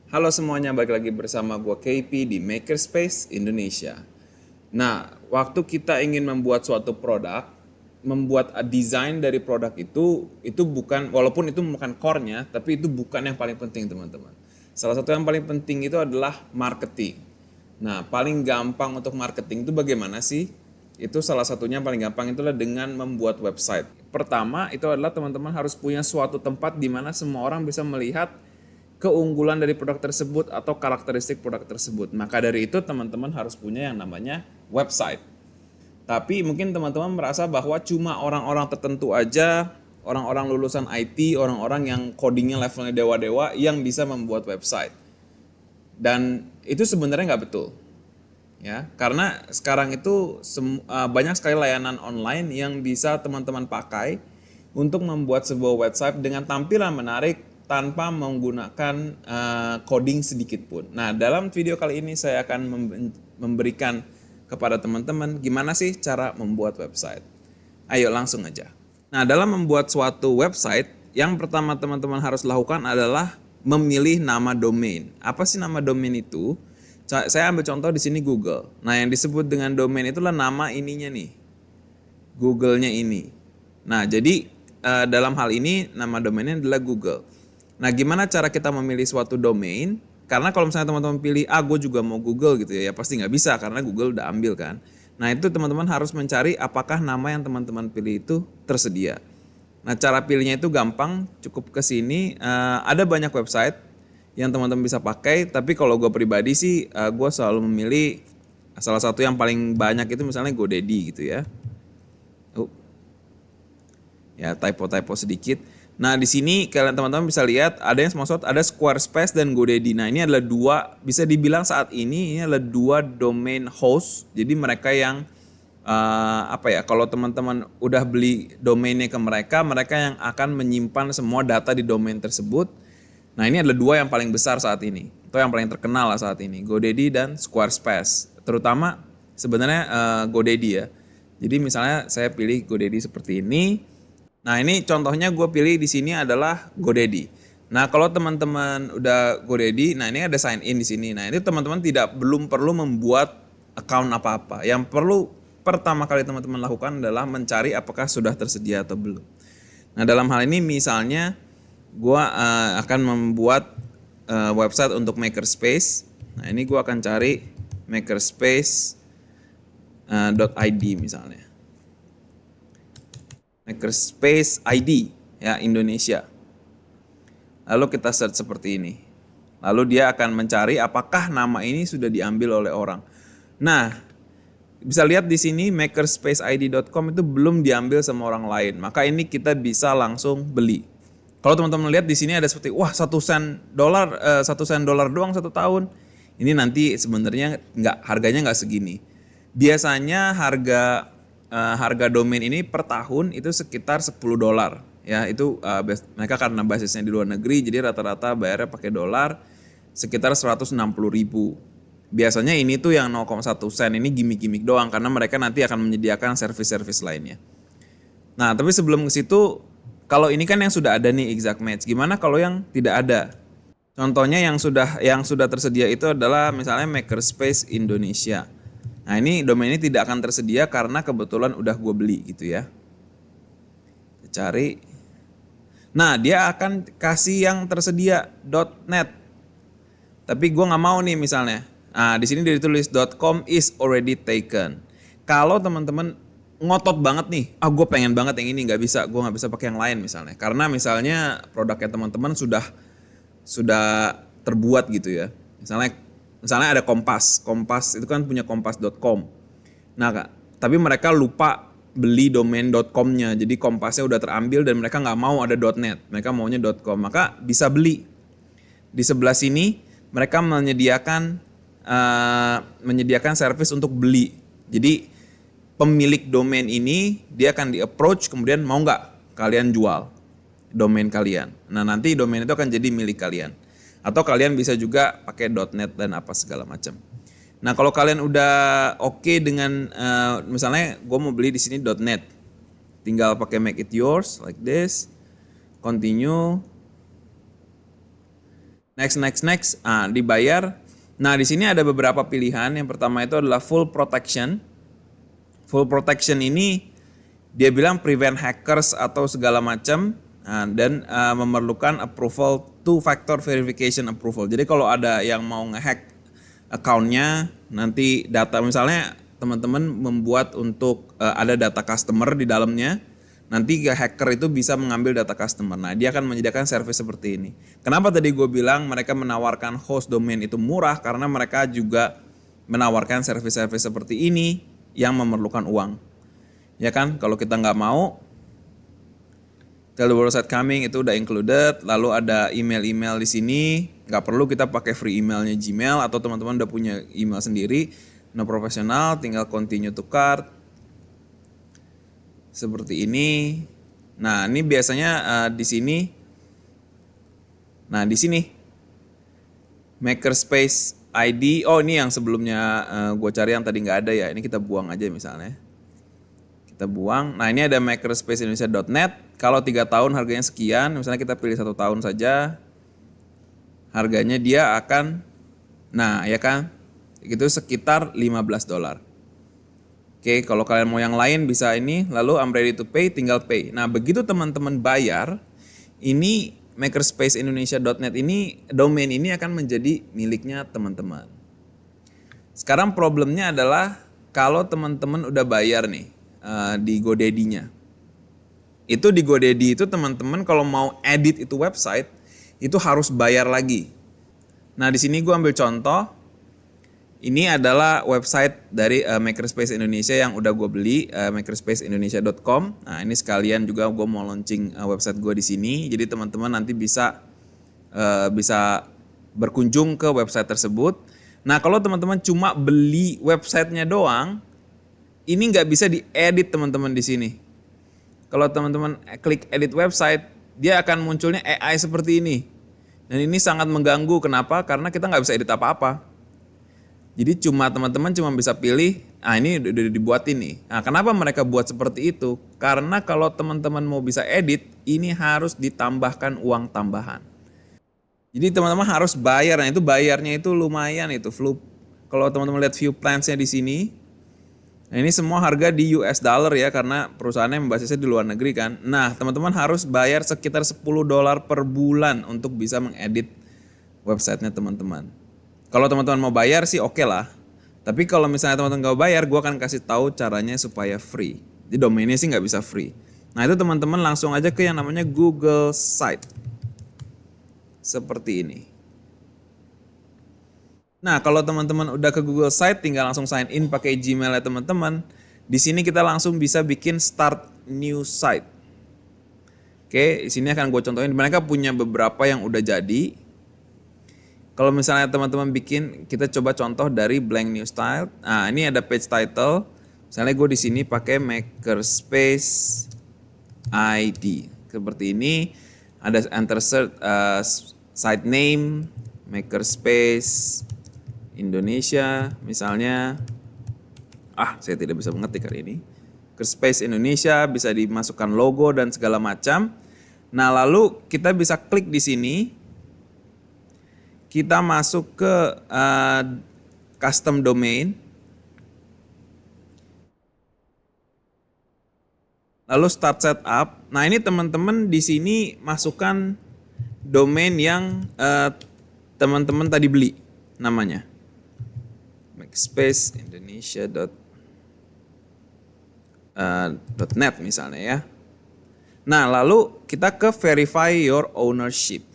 Halo semuanya, balik lagi bersama gua KP di Makerspace Indonesia. Nah, waktu kita ingin membuat suatu produk, membuat desain dari produk itu bukan, walaupun itu bukan core-nya, tapi itu bukan yang paling penting teman-teman. Salah satu yang paling penting itu adalah marketing. Nah, paling gampang untuk marketing itu bagaimana sih? Itu salah satunya paling gampang itulah dengan membuat website. Pertama, itu adalah teman-teman harus punya suatu tempat di mana semua orang bisa melihat keunggulan dari produk tersebut atau karakteristik produk tersebut. Maka dari itu teman-teman harus punya yang namanya website. Tapi mungkin teman-teman merasa bahwa cuma orang-orang tertentu aja, orang-orang lulusan IT, orang-orang yang codingnya levelnya dewa-dewa yang bisa membuat website. Dan itu sebenarnya nggak betul. Ya, karena sekarang itu banyak sekali layanan online yang bisa teman-teman pakai untuk membuat sebuah website dengan tampilan menarik tanpa menggunakan coding sedikit pun. Nah, dalam video kali ini saya akan memberikan kepada teman-teman gimana sih cara membuat website. Ayo langsung aja. Nah, dalam membuat suatu website, yang pertama teman-teman harus lakukan adalah memilih nama domain. Apa sih nama domain itu? Saya ambil contoh di sini Google. Nah, yang disebut dengan domain itulah nama ininya nih. Google-nya ini. Nah, jadi dalam hal ini nama domainnya adalah Google. Nah, gimana cara kita memilih suatu domain? Karena kalau misalnya teman-teman pilih, gue juga mau Google gitu ya pasti nggak bisa karena Google udah ambil kan. Nah, itu teman-teman harus mencari apakah nama yang teman-teman pilih itu tersedia. Nah, cara pilihnya itu gampang, cukup ke sini. Ada banyak website yang teman-teman bisa pakai, tapi kalau gue pribadi sih gue selalu memilih salah satu yang paling banyak itu misalnya GoDaddy gitu ya. Ya, typo sedikit. Nah, di sini kalian teman-teman bisa lihat ada yang sponsor, ada Squarespace dan GoDaddy. Nah, ini adalah dua, bisa dibilang saat ini adalah dua domain host. Jadi mereka yang kalau teman-teman udah beli domainnya ke mereka, mereka yang akan menyimpan semua data di domain tersebut. Nah, ini adalah dua yang paling besar saat ini, atau yang paling terkenal lah saat ini, GoDaddy dan Squarespace. Terutama sebenarnya GoDaddy ya. Jadi misalnya saya pilih GoDaddy seperti ini. Nah, ini contohnya gue pilih di sini adalah GoDaddy. Nah, kalau teman-teman udah GoDaddy, nah ini ada sign in di sini. Nah, itu teman-teman belum perlu membuat account apa-apa. Yang perlu pertama kali teman-teman lakukan adalah mencari apakah sudah tersedia atau belum. Nah, dalam hal ini misalnya gue akan membuat website untuk Makerspace. Nah, ini gue akan cari makerspace.id misalnya. Makerspace ID ya Indonesia. Lalu kita search seperti ini. Lalu dia akan mencari apakah nama ini sudah diambil oleh orang. Nah, bisa lihat di sini makerspaceid.com itu belum diambil sama orang lain. Maka ini kita bisa langsung beli. Kalau teman-teman lihat di sini ada seperti $1 dolar doang 1 tahun. Ini nanti sebenarnya harganya nggak segini. Biasanya harga domain ini per tahun itu sekitar $10 ya. Itu mereka karena basisnya di luar negeri jadi rata-rata bayarnya pakai dolar sekitar 160.000. Biasanya ini tuh yang 0,1 sen ini gimmick-gimmick doang karena mereka nanti akan menyediakan service-service lainnya. Nah, tapi sebelum ke situ, kalau ini kan yang sudah ada nih exact match. Gimana kalau yang tidak ada? Contohnya yang sudah tersedia itu adalah misalnya Makerspace Indonesia. Nah, ini domain ini tidak akan tersedia karena kebetulan udah gue beli gitu ya. Cari. Nah, dia akan kasih yang tersedia .net. Tapi gue nggak mau nih misalnya. Nah, di sini ditulis .com is already taken. Kalau teman-teman ngotot banget nih, gue pengen banget yang ini, gue nggak bisa pakai yang lain misalnya. Karena misalnya produknya teman-teman sudah terbuat gitu ya. Misalnya ada Kompas itu kan punya kompas.com. Nah, tapi mereka lupa beli domain .com-nya, jadi Kompasnya udah terambil dan mereka nggak mau ada .net, mereka maunya .com, maka bisa beli. Di sebelah sini mereka menyediakan service untuk beli. Jadi pemilik domain ini dia akan di-approach kemudian mau nggak kalian jual domain kalian. Nah, nanti domain itu akan jadi milik kalian. Atau kalian bisa juga pakai .net dan apa segala macam. Nah, kalau kalian udah oke dengan misalnya gue mau beli di sini .net, tinggal pakai make it yours like this, continue. next, dibayar. Nah, di sini ada beberapa pilihan. Yang pertama itu adalah full protection. Full protection ini dia bilang prevent hackers atau segala macam, dan memerlukan approval, two factor verification approval. Jadi kalau ada yang mau ngehack accountnya, nanti data misalnya teman-teman membuat untuk ada data customer di dalamnya, nanti hacker itu bisa mengambil data customer. Nah, dia akan menyediakan service seperti ini. Kenapa tadi gue bilang mereka menawarkan host domain itu murah? Karena mereka juga menawarkan service-service seperti ini yang memerlukan uang. Ya kan, kalau kita nggak mau, tell the world site coming itu udah included. Lalu ada email-email di sini, nggak perlu kita pakai free emailnya Gmail, atau teman-teman udah punya email sendiri, no professional, tinggal continue to cart. Seperti ini. Nah, ini biasanya di sini. Nah, di sini Makerspace ID. Oh, ini yang sebelumnya gue cari yang tadi nggak ada ya. Ini kita buang aja misalnya. Kita buang. Nah, ini ada makerspaceindonesia.net. Kalau 3 tahun harganya sekian. Misalnya kita pilih 1 tahun saja. Harganya dia akan, nah ya kan, itu sekitar $15. Oke, kalau kalian mau yang lain bisa ini, lalu I'm ready to pay, tinggal pay. Nah, begitu teman-teman bayar, ini makerspaceindonesia.net ini, domain ini akan menjadi miliknya teman-teman. Sekarang problemnya adalah kalau teman-teman udah bayar nih di GoDaddy-nya. Itu di GoDaddy itu teman-teman kalau mau edit itu website, itu harus bayar lagi. Nah, di sini gue ambil contoh. Ini adalah website dari Makerspace Indonesia yang udah gue beli, makerspaceindonesia.com. Nah, ini sekalian juga gue mau launching website gue di sini. Jadi teman-teman nanti bisa berkunjung ke website tersebut. Nah, kalau teman-teman cuma beli websitenya doang, ini nggak bisa diedit teman-teman di sini. Kalau teman-teman klik edit website, dia akan munculnya AI seperti ini. Dan ini sangat mengganggu. Kenapa? Karena kita nggak bisa edit apa-apa. Jadi teman-teman cuma bisa pilih, ini udah dibuatin nih. Nah, kenapa mereka buat seperti itu? Karena kalau teman-teman mau bisa edit, ini harus ditambahkan uang tambahan. Jadi teman-teman harus bayar. Nah, itu bayarnya itu lumayan itu. Kalau teman-teman lihat view plans-nya di sini, nah ini semua harga di US dollar ya, karena perusahaannya basisnya di luar negeri kan. Nah, teman-teman harus bayar sekitar $10 per bulan untuk bisa mengedit websitenya teman-teman. Kalau teman-teman mau bayar sih oke lah. Tapi kalau misalnya teman-teman nggak bayar, gue akan kasih tahu caranya supaya free. Di domainnya sih nggak bisa free. Nah, itu teman-teman langsung aja ke yang namanya Google Site. Seperti ini. Nah, kalau teman-teman udah ke Google Site, tinggal langsung sign in pakai Gmail ya teman-teman. Di sini kita langsung bisa bikin start new site. Oke, di sini akan gue contohin. Mereka punya beberapa yang udah jadi. Kalau misalnya teman-teman bikin, kita coba contoh dari blank new style. Nah, ini ada page title. Misalnya gue di sini pakai Makerspace ID. Seperti ini. Ada enter site name, Makerspace Indonesia misalnya. Saya tidak bisa mengetik kali ini. Makerspace Indonesia, bisa dimasukkan logo dan segala macam. Nah, lalu kita bisa klik di sini. Kita masuk ke custom domain. Lalu start setup. Nah, ini teman-teman di sini masukkan domain yang teman-teman tadi beli namanya. makerspace.indonesia.net misalnya ya. Nah, lalu kita ke verify your ownership.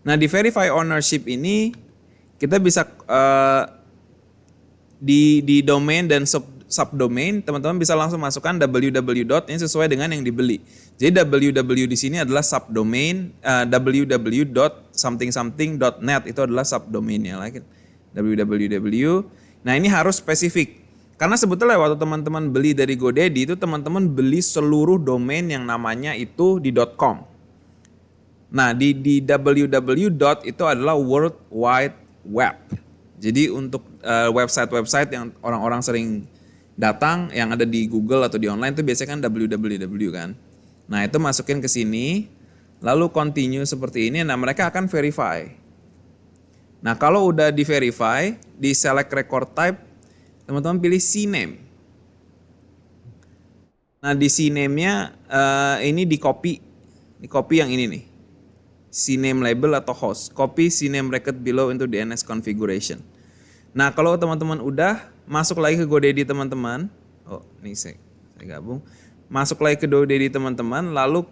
Nah, di verify ownership ini kita bisa di domain dan subdomain, teman-teman bisa langsung masukkan www. Ini sesuai dengan yang dibeli. Jadi www di sini adalah subdomain, www.something-something.net itu adalah subdomainnya lagi. www. Nah, ini harus spesifik. Karena sebetulnya waktu teman-teman beli dari GoDaddy itu teman-teman beli seluruh domain yang namanya itu di .com. Nah, di www. Itu adalah World Wide Web. Jadi untuk website-website yang orang-orang sering datang yang ada di Google atau di online itu biasanya kan www kan. Nah, itu masukin ke sini. lalu continue seperti ini. Nah, mereka akan verify. Nah, kalau udah di verify, di select record type, teman-teman pilih CNAME. Nah, di CNAME-nya ini di copy yang ini nih. CNAME label atau host. Copy CNAME record below into DNS configuration. Nah, kalau teman-teman udah masuk lagi ke GoDaddy teman-teman. Oh, ini saya gabung. Masuk lagi ke GoDaddy teman-teman, lalu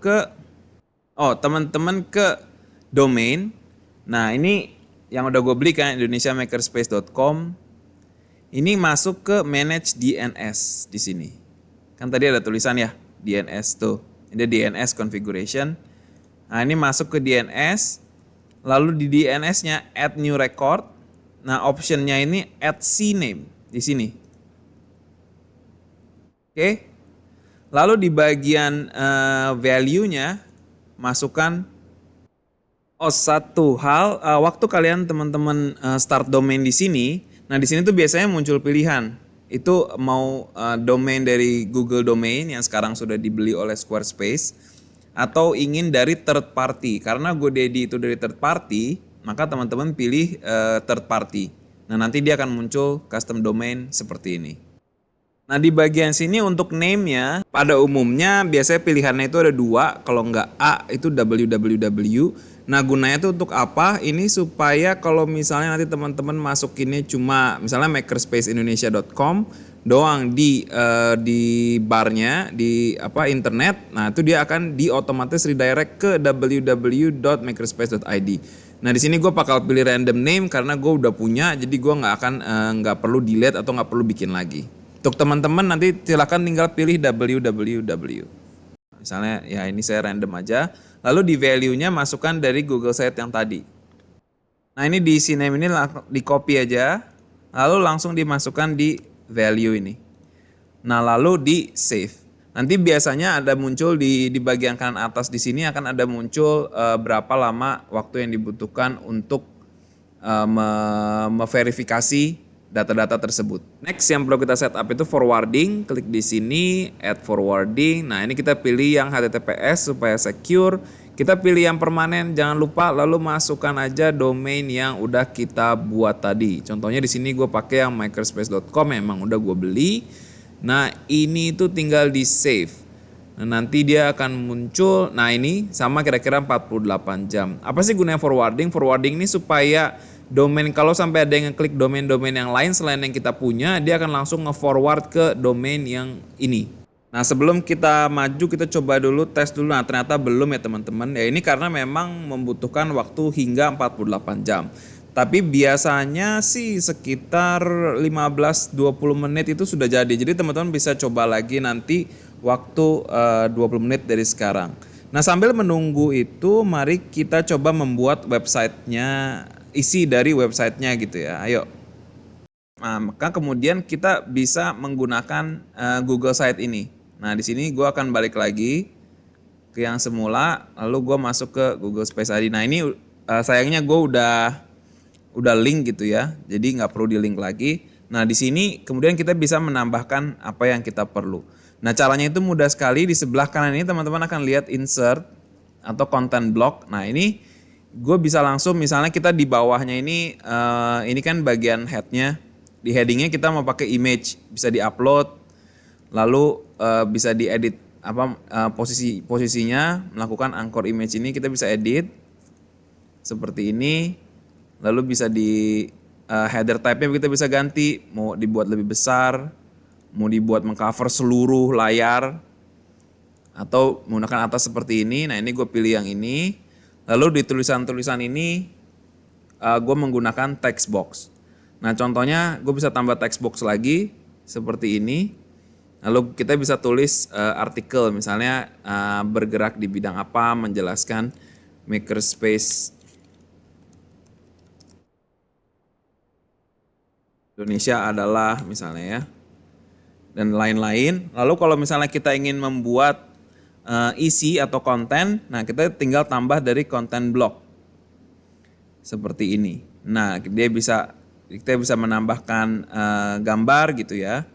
teman-teman ke domain. Nah, ini yang udah gue beli kan, indonesiamakerspace.com. Ini masuk ke manage DNS di sini. Kan tadi ada tulisan ya, DNS tuh. Ini DNS configuration. Nah, ini masuk ke DNS. Lalu di DNS-nya add new record. Nah, optionnya ini add CNAME di sini. Oke. Lalu di bagian value-nya masukkan satu hal, waktu kalian teman-teman start domain di sini. Nah, di sini tuh biasanya muncul pilihan. Itu mau domain dari Google Domain yang sekarang sudah dibeli oleh Squarespace atau ingin dari third party. Karena GoDaddy itu dari third party, maka teman-teman pilih third party. Nah, nanti dia akan muncul custom domain seperti ini. Nah, di bagian sini untuk name-nya, pada umumnya biasanya pilihannya itu ada 2, kalau nggak A itu www. Nah, gunanya itu untuk apa? Ini supaya kalau misalnya nanti teman-teman masukinnya cuma misalnya makerspaceindonesia.com doang di barnya di internet. Nah, itu dia akan otomatis redirect ke www.makerspace.id. Nah, di sini gue bakal pilih random name karena gue udah punya, jadi gue nggak perlu delete atau nggak perlu bikin lagi. Untuk teman-teman nanti silakan tinggal pilih www. Misalnya ya ini saya random aja. Lalu di value-nya masukkan dari Google Site yang tadi. Nah, ini di CNAME ini di copy aja. Lalu langsung dimasukkan di value ini. Nah, lalu di save. Nanti biasanya ada muncul di bagian kanan atas di sini akan ada muncul berapa lama waktu yang dibutuhkan untuk memverifikasi data-data tersebut. Next yang perlu kita setup itu forwarding. Klik di sini add forwarding. Nah, ini kita pilih yang HTTPS supaya secure. Kita pilih yang permanen, jangan lupa, lalu masukkan aja domain yang udah kita buat tadi. Contohnya di sini gue pakai yang makerspace.com, memang udah gue beli. Nah, ini tuh tinggal di save. Nah, nanti dia akan muncul. Nah, ini sama kira-kira 48 jam. Apa sih gunanya forwarding? Forwarding ini supaya domain, kalau sampai ada yang ngeklik domain-domain yang lain selain yang kita punya, dia akan langsung nge-forward ke domain yang ini. Nah, sebelum kita maju, kita coba dulu tes dulu. Nah, ternyata belum ya teman-teman. Ya, ini karena memang membutuhkan waktu hingga 48 jam. Tapi biasanya sih sekitar 15-20 menit itu sudah jadi. Jadi teman-teman bisa coba lagi nanti waktu 20 menit dari sekarang. Nah, sambil menunggu itu, mari kita coba membuat websitenya, isi dari websitenya gitu ya. Ayo. Nah, maka kemudian kita bisa menggunakan Google Site ini. Nah, di sini gue akan balik lagi ke yang semula, lalu gue masuk ke Google Space ID. Nah, ini sayangnya gue udah link gitu ya, jadi nggak perlu di link lagi. Nah, di sini kemudian kita bisa menambahkan apa yang kita perlu. Nah, caranya itu mudah sekali. Di sebelah kanan ini teman-teman akan lihat insert atau content block. Nah, ini gue bisa langsung, misalnya kita di bawahnya ini kan bagian headnya. Di headingnya kita mau pakai image, bisa di-upload, lalu bisa diedit posisinya, melakukan anchor image ini kita bisa edit seperti ini. Lalu bisa di header type-nya kita bisa ganti, mau dibuat lebih besar, mau dibuat mengcover seluruh layar, atau menggunakan atas seperti ini. Nah, ini gue pilih yang ini. Lalu di tulisan-tulisan ini gue menggunakan text box. Nah, contohnya gue bisa tambah text box lagi seperti ini. Lalu kita bisa tulis artikel, misalnya bergerak di bidang apa, menjelaskan Makerspace Indonesia adalah misalnya ya, dan lain-lain. Lalu kalau misalnya kita ingin membuat isi atau konten, nah kita tinggal tambah dari content block seperti ini. Nah, kita bisa menambahkan gambar gitu ya,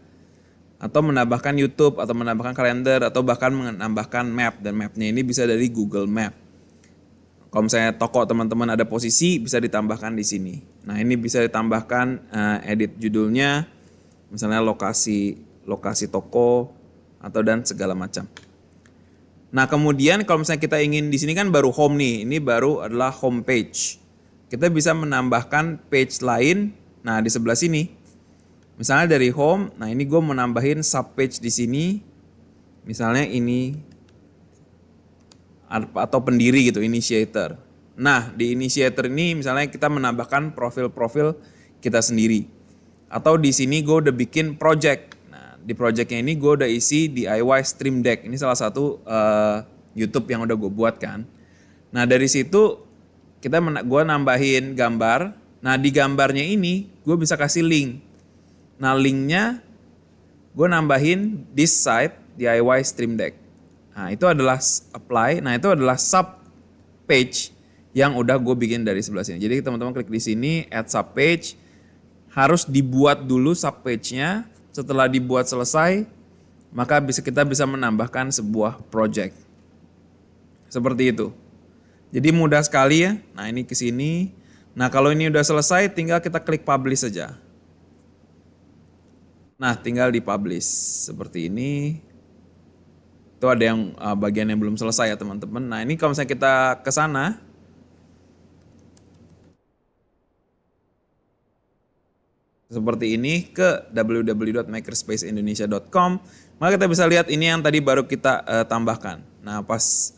atau menambahkan YouTube, atau menambahkan kalender, atau bahkan menambahkan map, dan mapnya ini bisa dari Google Map. Kalau misalnya toko teman-teman ada posisi, bisa ditambahkan di sini. Nah, ini bisa ditambahkan edit judulnya, misalnya lokasi toko atau dan segala macam. Nah, kemudian kalau misalnya kita ingin di sini kan baru home nih, ini baru adalah home page. Kita bisa menambahkan page lain. Nah, di sebelah sini, misalnya dari home, nah ini gue mau nambahin sub page di sini, misalnya ini atau pendiri gitu, initiator. Nah, di initiator ini misalnya kita menambahkan profil-profil kita sendiri. Atau di sini gue udah bikin project. Nah, di projectnya ini gue udah isi DIY Stream Deck. Ini salah satu YouTube yang udah gue buat kan. Nah, dari situ gue nambahin gambar. Nah, di gambarnya ini gue bisa kasih link. Nah, linknya gue nambahin this site DIY Stream Deck. Nah, itu adalah apply. Nah, itu adalah sub page yang udah gue bikin dari sebelah sini. Jadi teman-teman klik di sini add sub page. Harus dibuat dulu sub page-nya. Setelah dibuat selesai, maka kita bisa menambahkan sebuah project. Seperti itu. Jadi mudah sekali ya. Nah, ini ke sini. Nah, kalau ini udah selesai, tinggal kita klik publish saja. Nah, tinggal di publish seperti ini. Itu ada yang bagian yang belum selesai ya teman-teman. Nah, ini kalau misalnya kita ke sana, seperti ini ke www.makerspaceindonesia.com, maka kita bisa lihat ini yang tadi baru kita tambahkan. Nah, pas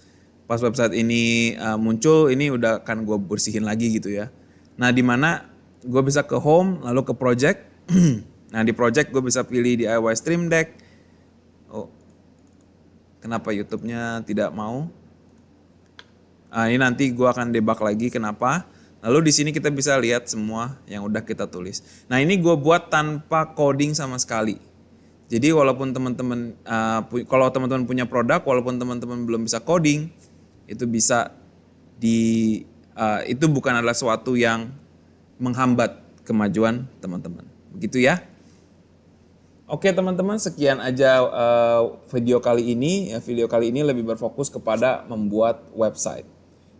website ini muncul, ini udah akan gue bersihin lagi gitu ya. Nah, di mana gue bisa ke home, lalu ke project. Nah, di project gue bisa pilih DIY Stream Deck. Oh, kenapa YouTube-nya tidak mau? Ini nanti gue akan debug lagi kenapa. Lalu di sini kita bisa lihat semua yang udah kita tulis. Nah, ini gue buat tanpa coding sama sekali. Jadi walaupun teman-teman kalau teman-teman punya produk, walaupun teman-teman belum bisa coding, itu bisa itu bukan adalah suatu yang menghambat kemajuan teman-teman. Begitu ya. Oke teman-teman, sekian aja video kali ini. Video kali ini lebih berfokus kepada membuat website.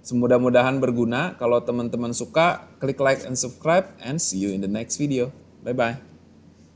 Semudah-mudahan berguna. Kalau teman-teman suka, klik like and subscribe and see you in the next video. Bye-bye.